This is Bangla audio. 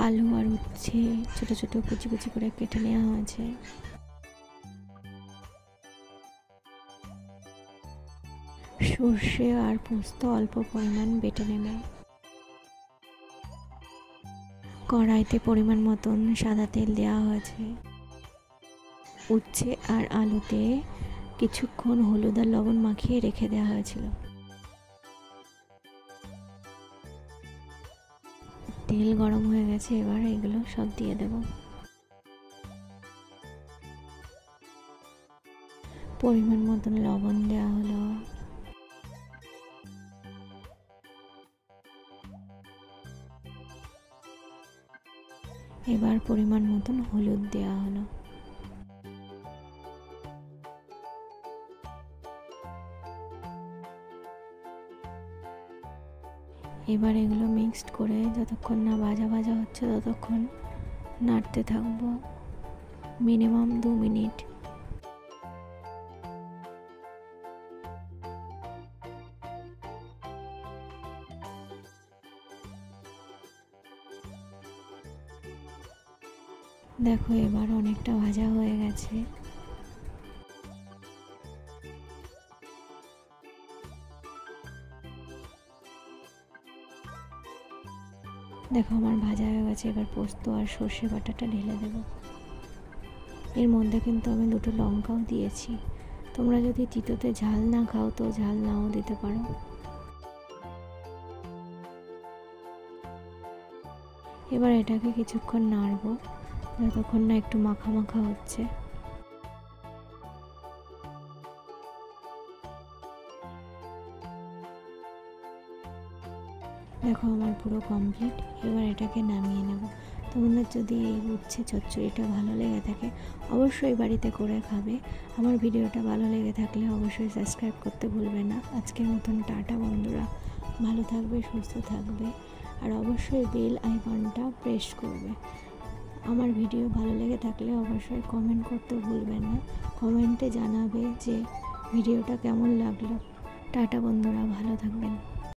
আলু আর উচ্ছে ছোট ছোট কুচি কুচি করে কেটে নেওয়া হয়েছে। সর্ষে আর পোস্ত অল্প পরিমাণ বেটে নেব। কড়াইতে পরিমাণ মতন সাদা তেল দেওয়া হয়েছে। উচ্ছে আর আলুতে কিছুক্ষণ হলুদ আর লবণ মাখিয়ে রেখে দেওয়া হয়েছিল। তেল গরম হয়ে গেছে, এবার এগুলো সব দিয়ে দেব। পরিমাণ মতন লবণ দেওয়া হলো। এবার পরিমাণ মতন হলুদ দেওয়া হলো। এবার এগুলো মিক্সড করে যতক্ষণ না ভাজা ভাজা হচ্ছে ততক্ষণ নাড়তে থাকবো, মিনিমাম 2 মিনিট। দেখো এবার অনেকটা ভাজা হয়ে গেছে। দেখো আমার ভাজা হয়ে গেছে। এবার পোস্ত আর সর্ষে বাটাটা ঢেলে দেব। এর মধ্যে কিন্তু আমি 2টো লঙ্কাও দিয়েছি। তোমরা যদি তিতোতে ঝাল না খাও তো ঝাল নাও দিতে পারো। এবার এটাকে কিছুক্ষণ নাড়বো যতক্ষণ না একটু মাখা মাখা হচ্ছে। দেখো আমার পুরো কমপ্লিট। এবার এটাকে নামিয়ে নেব। তোমাদের যদি এই উচ্ছে চচ্চড়িটা ভালো লেগে থাকে অবশ্যই বাড়িতে করে খাবে। আমার ভিডিওটা ভালো লেগে থাকলে অবশ্যই সাবস্ক্রাইব করতে ভুলবে না। আজকের মতন টাটা বন্ধুরা, ভালো থাকবে, সুস্থ থাকবে, আর অবশ্যই বেল আইকনটা প্রেস করবে। আমার ভিডিও ভালো লেগে থাকলে অবশ্যই কমেন্ট করতে ভুলবেন না। কমেন্টে জানাবে যে ভিডিওটা কেমন লাগলো। টাটা বন্ধুরা, ভালো থাকবেন।